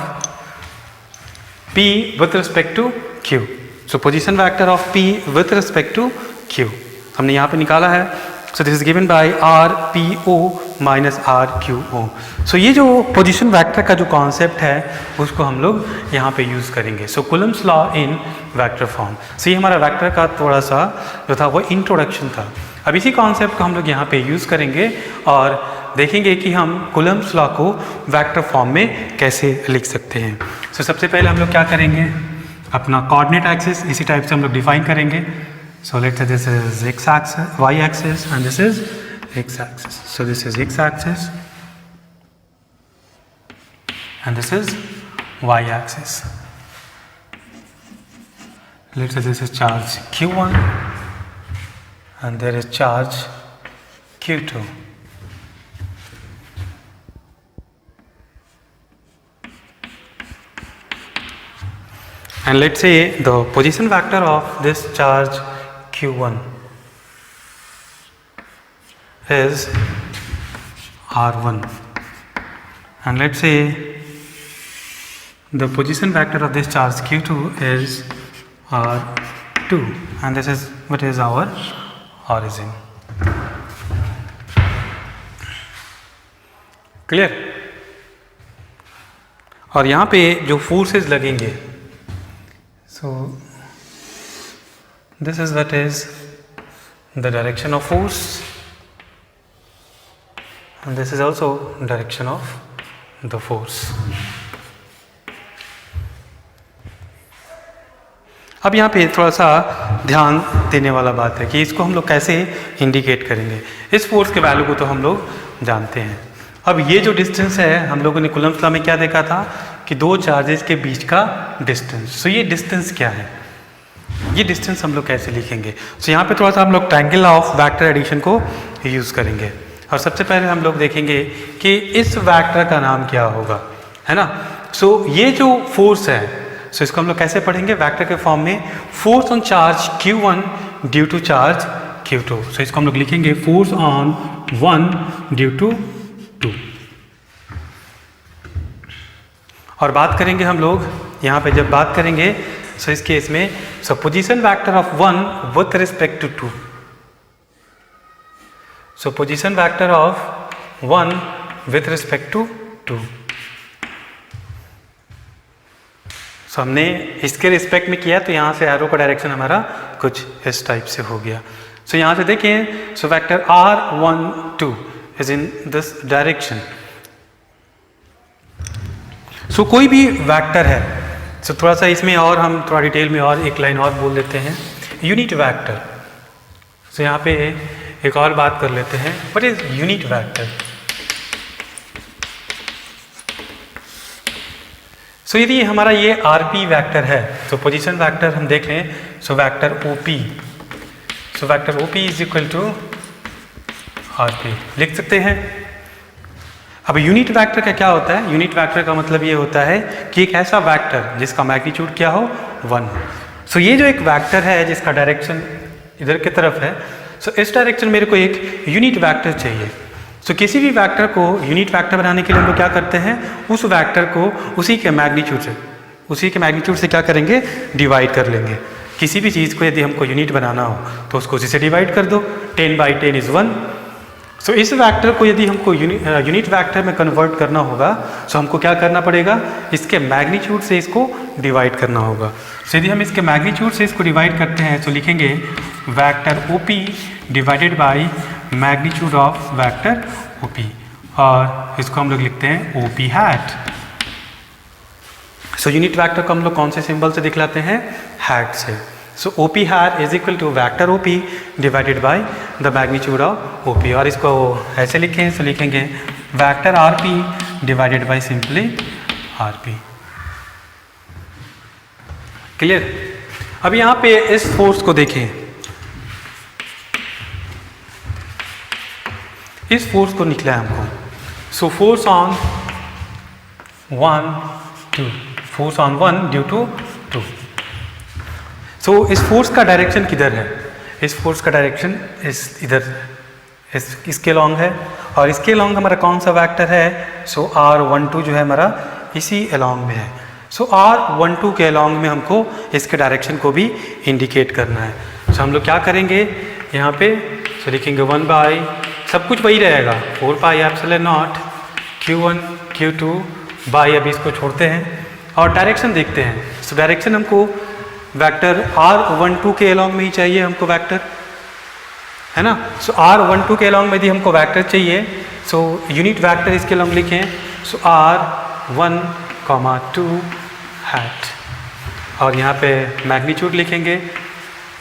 P with respect to Q। So position vector of P with respect to Q हमने यहाँ पे निकाला है। So this is given by R P O minus R Q O। So ये जो पोजीशन वेक्टर का जो concept है उसको हम लोग यहाँ पे यूज़ करेंगे। So Coulomb's law in vector form. So ये हमारा वेक्टर का थोड़ा सा जो था वो इंट्रोडक्शन था। अब इसी कॉन्सेप्ट को हम लोग यहाँ पे यूज़ करेंगे और देखेंगे कि हम Coulomb's law को वेक्टर फॉर्म में कैसे लिख सकते हैं। So सबसे पहले हम लोग क्या करेंगे, अपना कोऑर्डिनेट एक्सिस इसी टाइप से हम लोग डिफाइन करेंगे। So let's say this is x axis, y axis, and this is x axis. So this is x axis, and this is y axis. Let's say this is charge Q1, and there is charge Q2. And let's say the position vector of this charge Q1 is R1, and let's say the position vector of this charge Q2 is R2, and this is what is our origin. Clear? और यहाँ पे जो forces लगेंगे, so this is what is the direction of force, and this is also direction of the force. अब यहाँ पे थोड़ा सा ध्यान देने वाला बात है कि इसको हम लोग कैसे इंडिकेट करेंगे। इस फोर्स के वैल्यू को तो हम लोग जानते हैं। अब ये जो डिस्टेंस है, हम लोगों ने कूलम्ब्स लॉ में क्या देखा था कि दो चार्जेस के बीच का डिस्टेंस। सो ये डिस्टेंस क्या है, ये डिस्टेंस हम लोग कैसे लिखेंगे। सो यहाँ पे थोड़ा सा हम लोग ट्रायंगल ऑफ वेक्टर एडिशन को यूज़ करेंगे। और सबसे पहले हम लोग देखेंगे कि इस वेक्टर का नाम क्या होगा, है ना। सो ये जो फोर्स है, सो इसको हम लोग कैसे पढ़ेंगे वेक्टर के फॉर्म में, force on charge Q1 due to charge Q2। सो इसको हम लोग लिखेंगे फोर्स ऑन 1 ड्यू टू 2। और बात करेंगे हम लोग यहाँ पे जब बात करेंगे सो इस केस में so position vector of 1 with respect to 2, so position vector of 1 with respect to 2, so हमने इसके रिस्पेक्ट में किया तो यहाँ से एरो का डायरेक्शन हमारा कुछ इस टाइप से हो गया। सो यहाँ से देखिए so vector r12 is in this direction. So कोई भी वेक्टर है, सो थोड़ा सा इसमें और हम थोड़ा डिटेल में और एक लाइन और बोल देते हैं, यूनिट वेक्टर। सो यहाँ पे एक और बात कर लेते हैं, व्हाट इज यूनिट वेक्टर। सो यदि हमारा ये आरपी वेक्टर है तो पोजीशन वेक्टर हम देख लें, so vector OP, so vector OP is equal to RP लिख सकते हैं। अब यूनिट वेक्टर का क्या होता है, यूनिट वेक्टर का मतलब ये होता है कि एक ऐसा वेक्टर जिसका मैग्नीट्यूड क्या हो 1 हो। सो ये जो एक वेक्टर है जिसका डायरेक्शन इधर की तरफ है, सो इस डायरेक्शन मेरे को एक यूनिट वेक्टर चाहिए। सो किसी भी वेक्टर को यूनिट वेक्टर बनाने के लिए हम लोग क्या करते हैं, उस वेक्टर को उसी के मैग्नीट्यूड से क्या करेंगे, डिवाइड कर लेंगे। किसी भी चीज़ को यदि हमको यूनिट बनाना हो तो उसको उसी से डिवाइड कर दो, 10/10 इज़ 1। सो इस वेक्टर को यदि हमको यूनिट वेक्टर में कन्वर्ट करना होगा सो हमको क्या करना पड़ेगा, इसके मैग्नीट्यूड से इसको डिवाइड करना होगा। सो यदि हम इसके मैग्नीट्यूड से इसको डिवाइड करते हैं तो लिखेंगे vector OP divided by magnitude of vector OP, और इसको हम लोग लिखते हैं OP hat. So unit vector को हम लोग कौन से सिंबल से दिखलाते हैं, हैट से। So OP hat is equal to vector OP divided by the magnitude of OP, और इसको ऐसे लिखें तो लिखेंगे vector RP divided by simply RP. Clear. अब यहाँ पे इस फोर्स को देखें, इस फोर्स को निकला है हमको, so force on 1 2, force on 1 due to 2। So इस फोर्स का डायरेक्शन किधर है, इस फोर्स का डायरेक्शन इस इधर इसके लॉन्ग है, और इसके लॉन्ग हमारा कौन सा वेक्टर है, सो r12 जो है हमारा इसी अलॉन्ग में है। सो r12 के अलॉन्ग में हमको इसके डायरेक्शन को भी इंडिकेट करना है। सो हम लोग क्या करेंगे यहाँ पे, सो लिखेंगे 1 बाई सब कुछ वही रहेगा 4 pi epsilon naught q1 q2 by, अभी इसको छोड़ते हैं और डायरेक्शन देखते हैं। सो डायरेक्शन हमको वेक्टर r12 के अलॉन्ग में ही चाहिए हमको वेक्टर, है ना। सो r12 के अलॉन्ग में यदि हमको वेक्टर चाहिए, सो यूनिट वेक्टर इसके अलॉन्ग लिखें, सो r1, 2 हैट, और यहाँ पे मैग्नीट्यूड लिखेंगे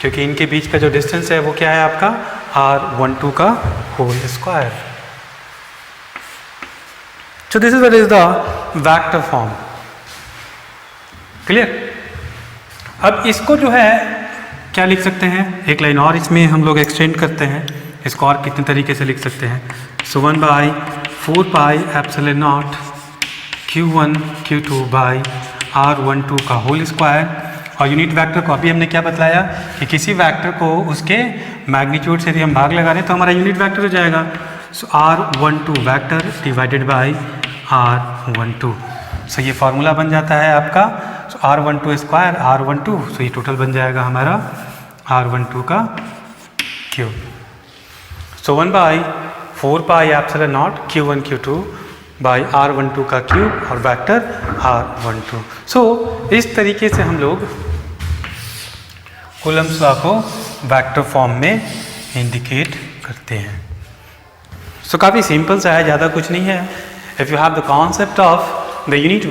क्योंकि इनके बीच का जो डिस्टेंस है वो क्या है आपका r12 का whole square. So this is what is the vector form. Clear. अब इसको जो है क्या लिख सकते हैं, एक लाइन और इसमें हम लोग एक्सटेंड करते हैं, इसको और कितने तरीके से लिख सकते हैं। सो 1 by 4 pi epsilon naught q1 q2 by r12 का होल स्क्वायर, और यूनिट वेक्टर को अभी हमने क्या बतलाया कि किसी वेक्टर को उसके मैग्नीट्यूड से यदि हम भाग लगा रहे तो हमारा यूनिट वेक्टर हो जाएगा। सो r12 vector divided by r12, सो ये फार्मूला बन जाता है आपका, सो r12 स्क्वायर r12, सो ये टोटल बन जाएगा हमारा r12 का cube. So 1 by 4 pi epsilon naught q1 q2 by r12 का क्यूब और वेक्टर r12। सो इस तरीके से हम लोग कूलम्ब्स लॉ को वेक्टर फॉर्म में इंडिकेट करते हैं। सो काफ़ी सिंपल सा है, ज़्यादा कुछ नहीं है। If you have the concept of the unit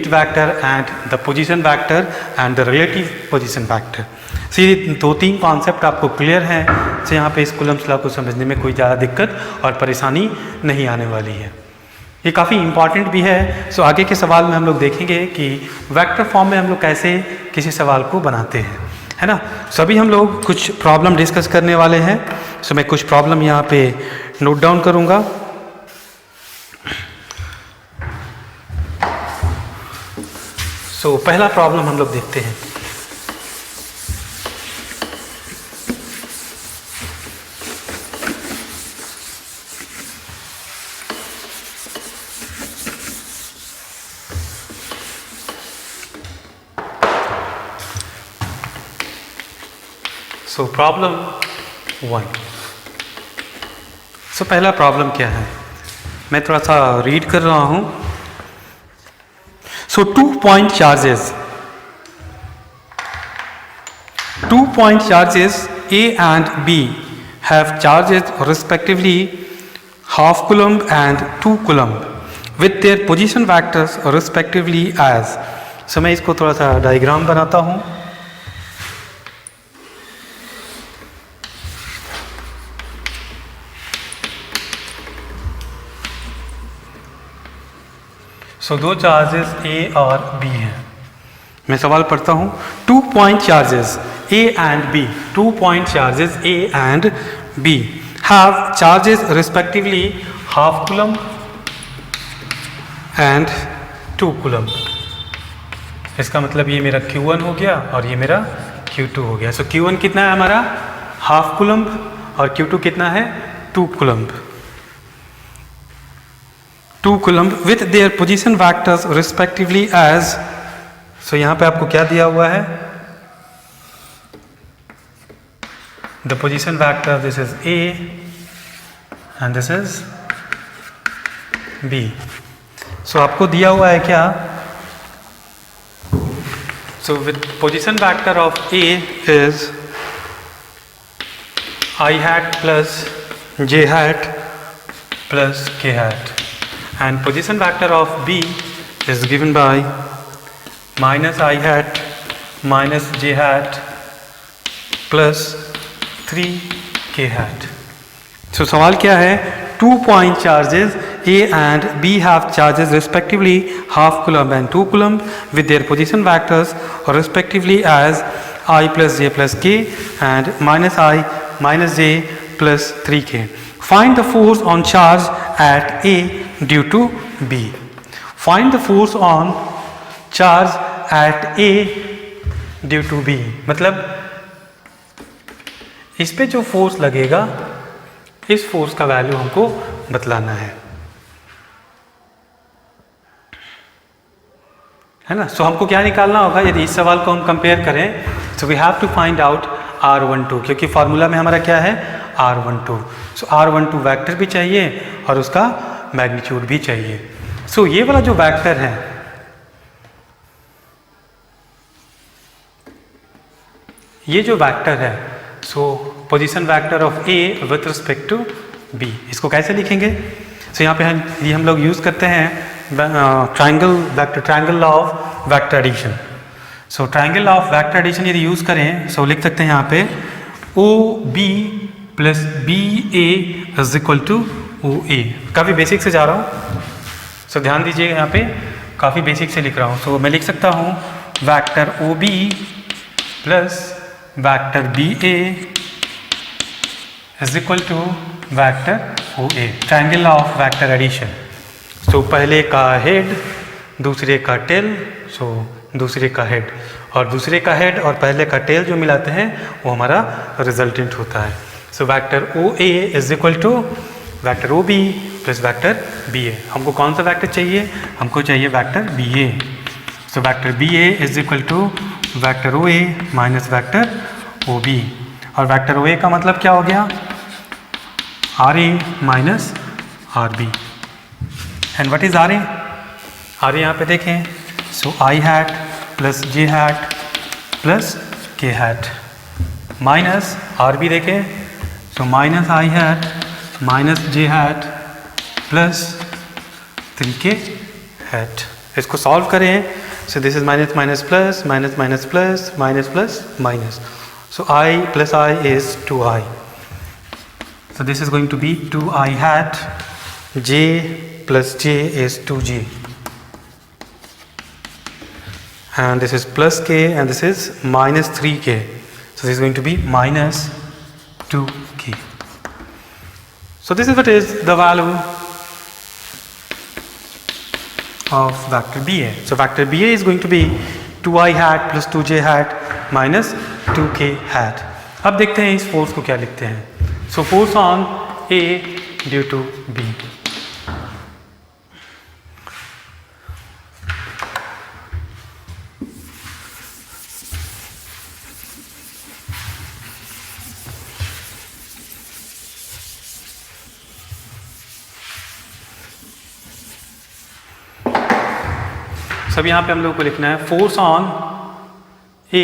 vector and the position vector and the relative position vector, so ये 2-3 कॉन्सेप्ट आपको क्लियर हैं, तो यहाँ पे इस कूलम्ब्स लॉ को समझने में कोई ज़्यादा दिक्कत और परेशानी नहीं आने वाली है। ये काफ़ी इंपॉर्टेंट भी है। सो आगे के सवाल में हम लोग देखेंगे कि वेक्टर फॉर्म में हम लोग कैसे किसी सवाल को बनाते हैं, है ना। सो अभी हम लोग कुछ प्रॉब्लम डिस्कस करने वाले हैं। सो मैं कुछ प्रॉब्लम यहाँ पे नोट डाउन करूँगा। सो पहला प्रॉब्लम हम लोग देखते हैं। So problem 1। सो पहला प्रॉब्लम क्या है, मैं थोड़ा सा रीड कर रहा हूँ। सो 2 point charges, 2 point charges A and B have charges respectively half coulomb and 2 coulomb with their position vectors respectively as। सो मैं इसको थोड़ा सा डायग्राम बनाता हूँ। सो दो चार्जेस A और B हैं। मैं सवाल पढ़ता हूँ। 2 point charges A and B, 2 point charges A and B have charges respectively half coulomb and 2 coulomb। इसका मतलब ये मेरा Q1 हो गया और ये मेरा Q2 हो गया। सो Q1 कितना है हमारा, हाफ coulomb, और Q2 कितना है, 2 coulomb। 2 coulomb with their position vectors respectively as। सो यहाँ पे आपको क्या दिया हुआ है, the position vector, this is A and this is B। सो आपको दिया हुआ है क्या, so with position vector of A is I hat plus J hat plus K hat, and position vector of B is given by minus I hat minus J hat plus 3K hat। so सवाल क्या है, 2 point charges A and B have charges respectively half coulomb and 2 coulomb with their position vectors respectively as I plus J plus K and minus I minus J plus 3K। Find the force on charge at A due to B। Find the force on charge at A due to B, मतलब इस पे जो force लगेगा, इस force का value हमको बतलाना है ना। सो हमको क्या निकालना होगा, यदि इस सवाल को हम कंपेयर करें, so we have to find out R12, क्योंकि फार्मूला में हमारा क्या है, R12। सो R12 वेक्टर भी चाहिए और उसका मैग्नीट्यूड भी चाहिए। सो ये वाला जो वेक्टर है, ये जो वेक्टर है, so position vector of A with respect to B, इसको कैसे लिखेंगे। सो यहाँ पे हम लोग यूज़ करते हैं triangle law of vector addition. So triangle law of vector addition यदि यूज़ करें, सो लिख सकते हैं यहाँ पे OB plus BA is equal to OA। काफ़ी बेसिक से जा रहा हूँ, सो ध्यान दीजिए, यहाँ पे काफ़ी बेसिक से लिख रहा हूँ। सो मैं लिख सकता हूँ vector OB plus vector BA is equal to vector OA। Triangle law of vector addition. So पहले का हेड, दूसरे का टेल, सो दूसरे का हेड, और दूसरे का हेड और पहले का टेल जो मिलाते हैं वो हमारा रिजल्टेंट होता है। So vector OA is equal to vector OB plus vector BA। हमको कौन सा वेक्टर चाहिए, हमको चाहिए vector BA। So vector BA is equal to vector OA minus vector OB, और वेक्टर OA का मतलब क्या हो गया, RA minus RB। And what is RA, RA यहाँ पे देखें, so I hat plus J hat plus K hat minus RB देखें, so minus I hat minus J hat plus 3K hat। इसको सॉल्व करें, सो this is minus minus plus minus minus plus minus plus minus, so I plus I is 2I। So this is going to be 2I hat, J plus J is 2J, and this is plus K and this is minus 3K, so this is going to be minus 2K। So this is what is the value of vector BA। So vector BA is going to be 2I hat plus 2J hat minus 2K hat। अब देखते हैं इस force को क्या लिखते हैं। So force on A due to B। सब यहाँ पे हम लोग को लिखना है force on A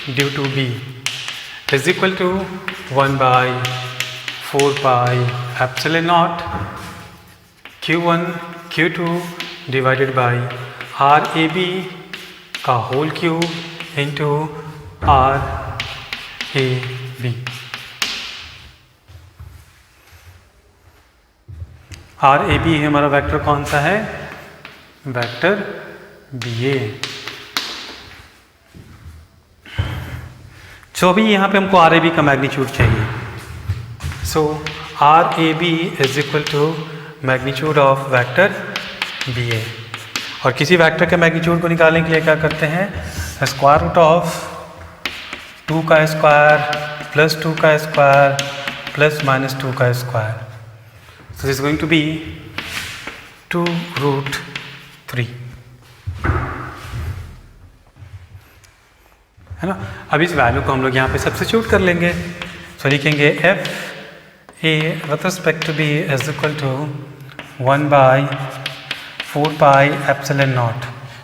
due to B is equal to 1/4πε0 Q1 Q2 divided by RAB का whole cube into RAB। RAB हमारा वेक्टर कौन सा है? Vector BA। जो भी यहाँ पे हमको RAB का मैग्नीट्यूड चाहिए, so RAB is equal to magnitude of vector BA। और किसी वेक्टर के मैग्नीट्यूड को निकालने के लिए क्या करते हैं? स्क्वायर रूट ऑफ 2 का स्क्वायर प्लस 2 का स्क्वायर प्लस माइनस 2 का square. So this is going to be 2√3, है ना। अब इस वैल्यू को हम लोग यहाँ पे सब्स्टिट्यूट कर लेंगे। सो लिखेंगे F A with respect to B is equal to 1/4πε0।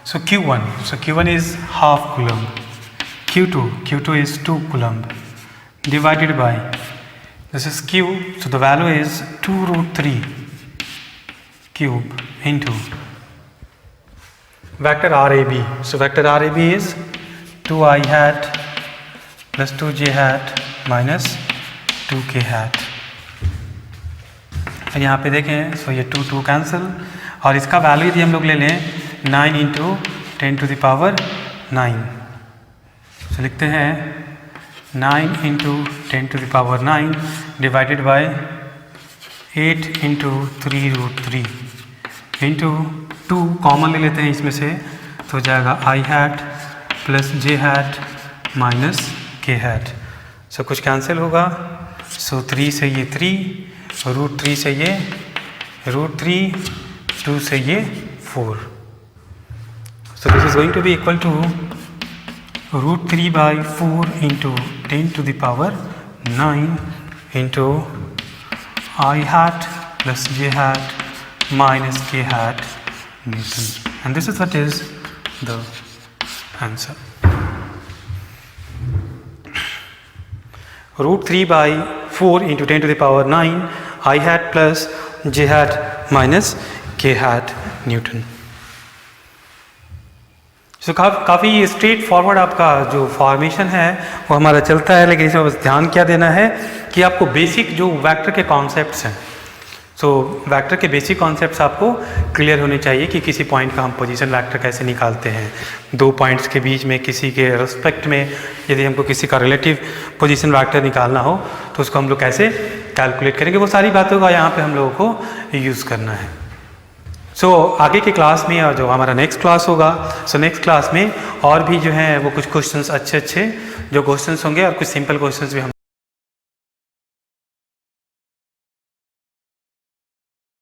So Q1 is half coulomb, Q2 is 2 coulomb divided by, this is Q, so the value is 2√3 cube into vector RAB. So vector RAB is 2i hat plus 2j hat minus 2k hat। और यहाँ पे देखें, सो ये 2 cancel, और इसका value यदि हम लोग ले लें 9 × 10⁹। सो लिखते हैं 9 × 10⁹ डिवाइडेड बाय 8 × 3√3 इंटू 2 कॉमन ले लेते हैं इसमें से, तो हो जाएगा i hat plus j hat minus k hat। सो कुछ कैंसिल होगा, सो 3 से ये 3, √3 से ये √3, 2 से ये 4। So this is going to be equal to √3/4 into 10⁹ into I hat plus j hat minus k hat Newton, and this is what is the answer. √3/4 into 10⁹ I hat plus j hat minus k hat Newton। सो काफ़ी straight forward आपका जो formation है वो हमारा चलता है, लेकिन इसमें बस ध्यान क्या देना है कि आपको बेसिक जो वेक्टर के कॉन्सेप्ट्स हैं, सो वेक्टर के बेसिक कॉन्सेप्ट्स आपको क्लियर होने चाहिए कि किसी पॉइंट का हम पोजीशन वेक्टर कैसे निकालते हैं, 2 पॉइंट्स के बीच में किसी के रिस्पेक्ट में यदि हमको किसी का रिलेटिव पोजीशन वेक्टर निकालना हो तो उसको हम लोग कैसे कैलकुलेट करेंगे, वो सारी बातों का यहाँ पे हम लोगों को यूज़ करना है। सो आगे के क्लास में और जो हमारा नेक्स्ट क्लास होगा, सो नेक्स्ट क्लास में और भी जो है वो कुछ क्वेश्चंस अच्छे जो क्वेश्चंस होंगे और कुछ सिंपल क्वेश्चंस भी हम